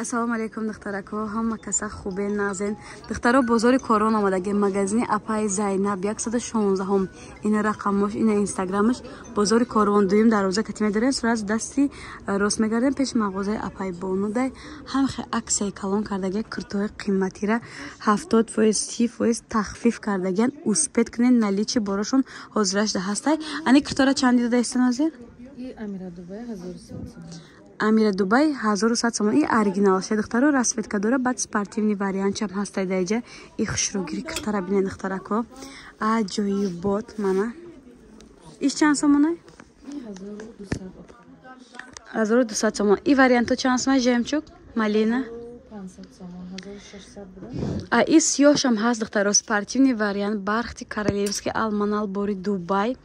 Ассалому алейкум духтарако, ҳама каса хубе назен. Духтаро бозори корон омадаги магазини Апай Зайнаб 116 ина рақамош, ина инстаграмаш бозори корон дуюм дарвоза катиме дорем сураз дасти рост мегардем пеш мағозаи Апай Бонудай ҳамхе аксияи калон кардаги куртои қиматира 70%, 30% тахфиф кардагиан успет кунен наличи борошон ҳозирашда ҳастай. Ани куртора чанди дада истан ҳозир? Амира Дубай 1100. Амира Дубай 1100 сомон. И оригинал ше духтаро расветка дора, баъд спортивни вариант чам ҳастай даиҷа. И хушрӯгири куртара бинен духтарако. Аҷоибот мана. Иш чанд сомонай? 1200 сомон. И варианту чанд сомон? Жемчуг, малина 500 сомон, 1600 буда. И сиёшам ҳаст духтаро, спортивни вариант бархти королевский алманал бори Дубай.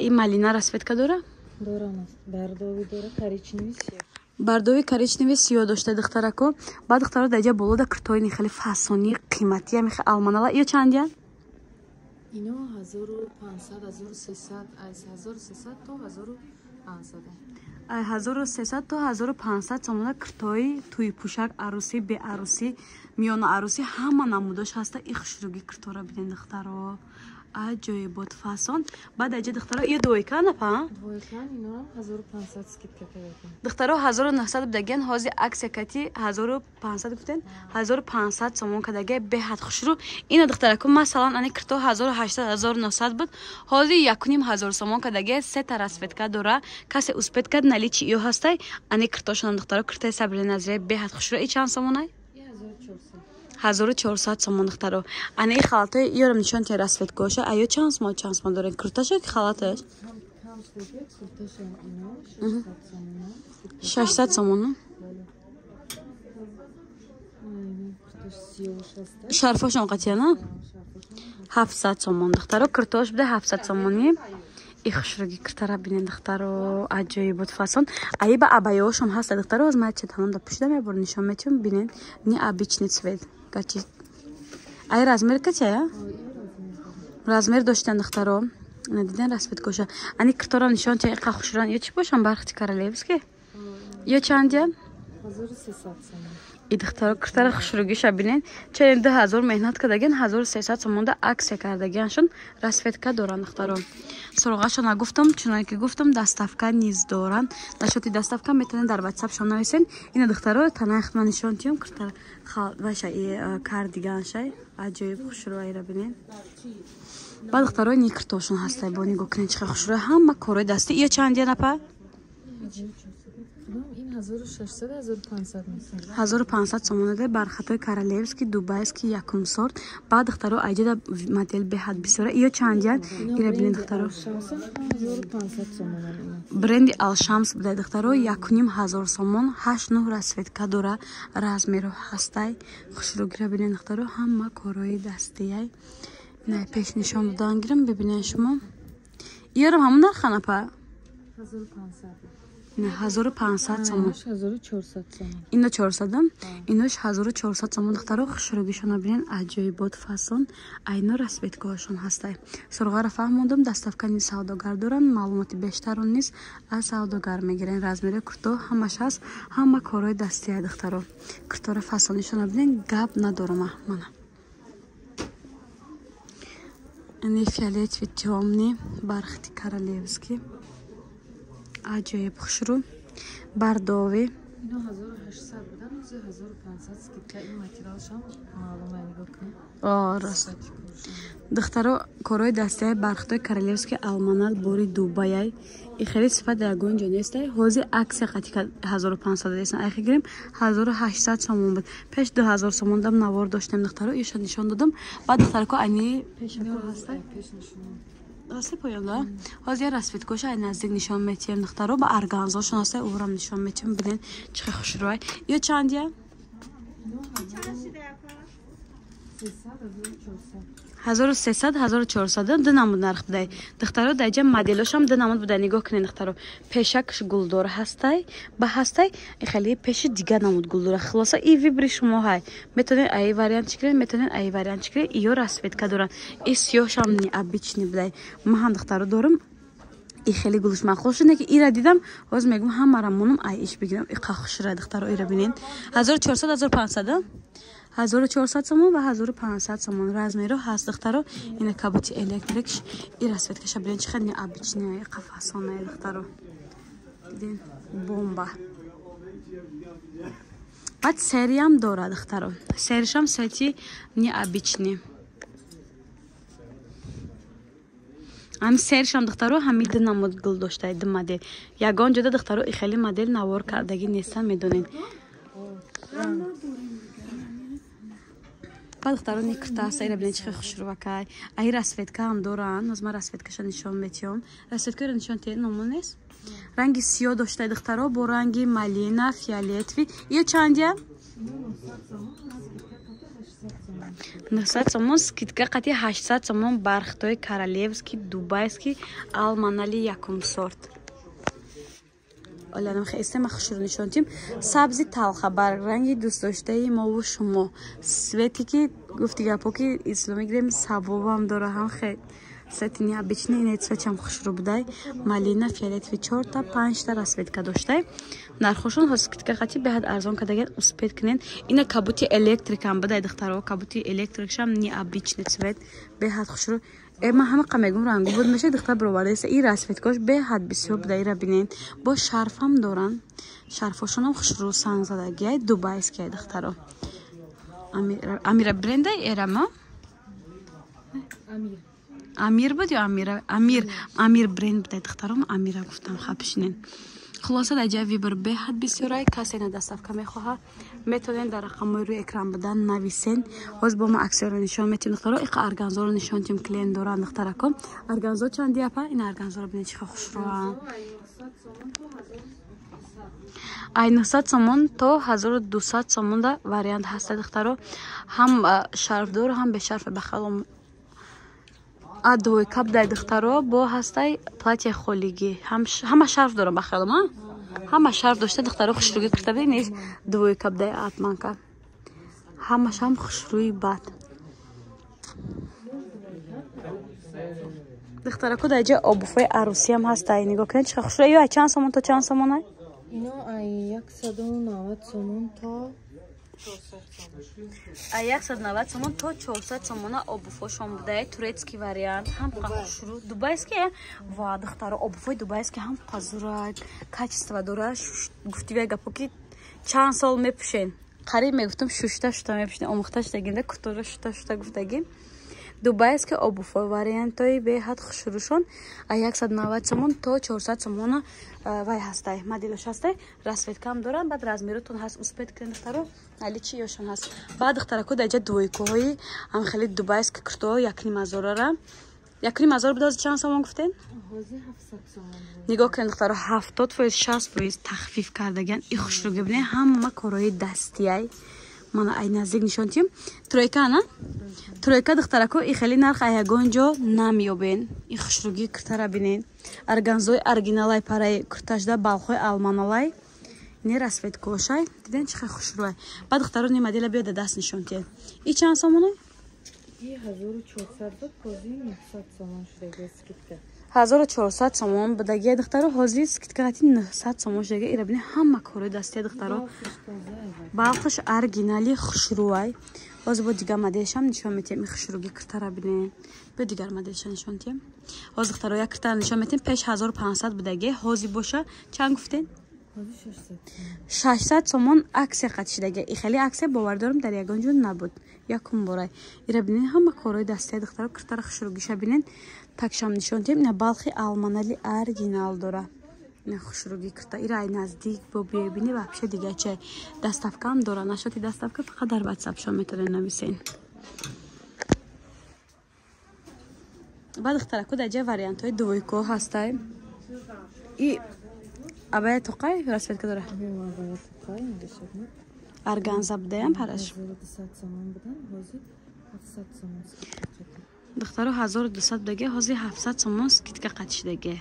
И малина расветка дора? Дорам. Бардови дора, коричневый сиё. Бардови коричневый сиё дошта духтарако. Баъд духтаро даиҷа болода куртоини хеле фасони қиматия меха алманала. Ё чандия? Ино 1500, 1300, 1300 то 1500. 1300 то 1500 сомона куртои туи пӯшак, арӯсӣ, беарӯсӣ, миёна арӯсӣ ҳама намудош ҳаста. И хушрӯги куртора бинен духтаро. Аҷоибот фасон. Баъд аҷа духтаро ё двойка напа? Двойка ино 1500 скидка кардем. Духтаро 1900 будагиан ҳози аксия кати 1500 гуфтен? 1500 сомон кадаги беҳад хушрӯ. Ина духтарако масалан ани курто 1800 1900 буд. Ҳози 1500 сомон кадаги сета расветка дора. Касе успет кад наличи ё ҳастай. Ани куртошон духтаро куртаи Сабри Назирия беҳад хушрӯ. И чанд сомонай? 1400 сомон духтаро. Ани халатои ёрам нишон тия расветка оша. Аё чанд сомон дорен курташа ки халаташ? 600 сомон. Шарфошон қатияна? 700 сомон духтаро. Куртош буде 700 сомони. И хушрӯги куртара бинен духтаро. Аҷоибот фасон. Аи ба абаёшам ҳаста духтаро. Аз майча тамом да пушида мебор нишон метим бинен. Не обычный цвет. Качи. Ай размер качая? Размер доштан духтаро. Надиден расветкоша. Ани куртора нишон чай қа хушран. Ё чи бошам бархти королевский? Ё чандия? 1300 сомон. И духтаро куртара хушрӯгиша бинен. Чай 2000 меҳнат кардагиан 1300 сомонда аксия кардагианшон расветка доран духтаро. Сурғашон нагуфтам, чунои ки гуфтам доставка низ доран. Нашоти доставка метавонед дар WhatsApp-шон нависен. Ина духтаро танаи худман нишон тиём куртара ваша и кардиганшай. Аҷоиб хушрӯ айра бинен. Ба духтаро ни куртошон ҳастай бо нигоҳ кунед чиқа хушрӯ. Ҳама корои дастӣ. Ё чандия напа? 1600 1500 месен. 1500 сомонаде бархатои королевский, дубайский якум сорт. Баъд духтаро аҷада модел беҳад бисёра. Ё чандия? Ира бинен духтаро. 1500 сомон. Бренди Алшамс буде духтаро 1500 сомон. 8-9 расветка дора. Размеро ҳастай. Хушрӯгира бинен духтаро. Ҳама корои дастияй. Не пеш нишон додан гирам бибинен шумо. Ёрам ҳамун нарха напа? 1500. Не 1500 сомон. 1400 сомон. Ино 400, инош 1400 сомон духтаро. хушрӯгишона бинен аҷоибот фасон. Айно расветкаҳошон ҳастай. Сурғара фаҳмондам доставка низ савдогар доран. Маълумоти бештарон низ аз савдогар мегирен. Размери курто ҳамаш ҳаст. Ҳама корои дастия духтаро. Куртора фасонишона бинен гап надорам мана. Ани фиолетови тёмни бархти королевский. Аҷоиб хушрӯ. Бардови. Ино 1800 будан, 1500 скидка. Ин материалшам маълума нигоҳ кунед. Раст. Духтаро корои дастияи бархтои королевский алманал бори Дубай. И хеле сифат ягон ҷо нестай. Ҳози аксия қатика 1500 дадесан. Айхи гирем 1800 сомон буд. Пеш 2000 сомон дам навор доштем духтаро. Иша нишон додам. Баъд духтарако ани пешако ҳастай. Расте поёнда. Ҳозир расветкоша ай наздик нишон метием духтаро. Ба арганзошон ҳастай. Урам нишон метием бинен чиқа хушрӯай. Ё чандия? 1300 1400 ду намуд нарх будай. Духтаро даиҷа моделошам ду намуд будай. Нигоҳ кунед духтаро. Пешакш гулдор ҳастай. Ба ҳастай хеле пеши дига намуд гулдора. Хулоса и вибри шумо ҳай. Метавонед аи вариант чикред, метавонед аи вариант чикред. Ё расветка доран. И сиёҳшам необычный будай. Ман ҳам духтаро дорам. ای خیلی گلش من خوش شده که ایرا دیدم باز میگم همه مونم ایش بگیرم ای خوش شده دخترا ایرا ببینین 1400 1500 1400 سومون و 1500 سومون رزمیرو هست دخترا اینا کابوتی الکتریکش ایرا سوت که شبرین چه خدنی ابیچنی قفسانه دخترا دیدین بمب بعد سری هم داره دخترا سریش هم سری نی ابیچنی ам сершам духтаро ҳамид намуд гул дошта ду модел ягон ҷода духтаро ихели модел навор кардагӣ нестан медонен ба духтаро никртаста ира бинен чихе хушрувакай аи расветка ҳам доран озма расветкаша нишон метиём расветкаро нишон тен номон нест ранги сиё дошта духтаро бо ранги малина фиолетови ё чандия 900 сомон скидка қати 800 сомон бархтой королевский дубайский алманали якум сорт олянам хестема хушур нишонтим сабзи талха бар ранги дӯст доштаи мову шумо свети ки гуфти гапо ки исломи гирем сабобам дора ҳам хе сетини обычный нецвечам хушру будай малина фиолетови 4 та 5 та расветка доштай нархошон ҳоскитка қати беҳад арзон кардаган успед кинен ина кабути электрикам будай духтаро кабути электрикшам не обычный цвет беҳад хушру эма ҳама қамегум рангу буд меша духтар бировардеса и расветкош беҳад бисёр будай ира бинен бо шарфам доран шарфошонам хушру сангзадагиай дубайскиай духтаро амира брендай эрама амир буд ё амир бренд будай духтаром амира гуфтам хапишинен хулоса дар ҷаи вибр беҳад бисёрай касе на доставка мехоҳад метавонед дар рақамҳои рӯи экран будан нависен ҳоз бо ма аксиёро нишон метим духтаро иқа арганзоро нишон тим клиент доран духтараком арганзо чанди апа ин арганзоро бинед чиха хушрӯа ай 900 сомон то 1200 сомонда вариант ҳаста духтаро ҳам шарфдор ҳам бешарфе бахалом двойка будай духтаро бо ҳастай платье холигӣ ҳама шарф дорам бахалом ҳама шарф дошта духтаро хушрӯгӣ карда бинед двойка будай атманка ҳамашам хушрӯи бад духтарако дар ҷаи обуфои арӯсиам ҳастай нигоҳ кунед чиха хушрӯ ё ай чанд сомон то чанд сомонай ино ай 190 сомон то 190 сомон то 400 сомона обуфошон будай турецкий вариант ҳам қахушру дубайский ва духтаро обуфои дубайский ҳам қазура качество дора гуфтивия гапо ки чанд сол мепӯшен қариб мегуфтам шушта мепӯшен омӯхта шудагинда кутора шушта гуфтагин дубайский обуфои вариантои беҳад хушрӯшон 190 сомон то 400 сомона вай ҳастай моделош ҳастай расветкам доран баъд размеротон ҳаст успед кунед духтаро али чи ёшон ҳаст баъд духтарако даҷа двойкоҳои ҳамхели дубайский куртоҳо 1500 1500 буда ҳози чанд сомон гуфтен ҳози 700 сомон нигоҳ кунед духтаро 70% 60% тахфиф кардаган и хушрӯ гибне ҳама корои дастияй мана ай наздик нишон тим тройка ана тройка духтарако и хели нарх ягон ҷо намёбен и хушрӯгӣ куртара бинен арганзои оригиналай параи курташда балхои алманалай не расветкошай диден чихе хушрӯай баъд духтаро не модела биёда даст нишон тен и чанд сомонай и 1400 буд ҳози 900 сомон шудаги скидка 1400 сомон будагия духтаро ҳозир скидкати 900 сомон шудага ира бинен ҳама корои дастия духтаро балхаш оригинали хушрӯай ҳозир бо дигар моделшам нишон метиҳем и хушрӯги куртара бинен бо дигар моделша нишон тиҳем ҳозир духтаро як куртара нишон метиҳем пеш 1500 будагия ҳозир боша чанд гуфтен 600 сомон аксия қатишидага и хеле аксия бовар дорам дар ягон ҷо набуд якум борай ира бинен ҳама корои дастия духтаро куртара хушрӯгиша бинен такшам нишон тиҳем ина балхи алманали оригинал дора ина хушрӯги курта ира ай наздик бо бибини вообще дигача доставкаам дора нашоти доставка фақат дар ватсапшон метавонед нависен баъд духтарако дар ҷаи вариантҳои двойко ҳастай и абая тоқай расветка дора арганза будаям параш духтаро 1200 будаги ҳозир 700 сомон скидка қатишдаги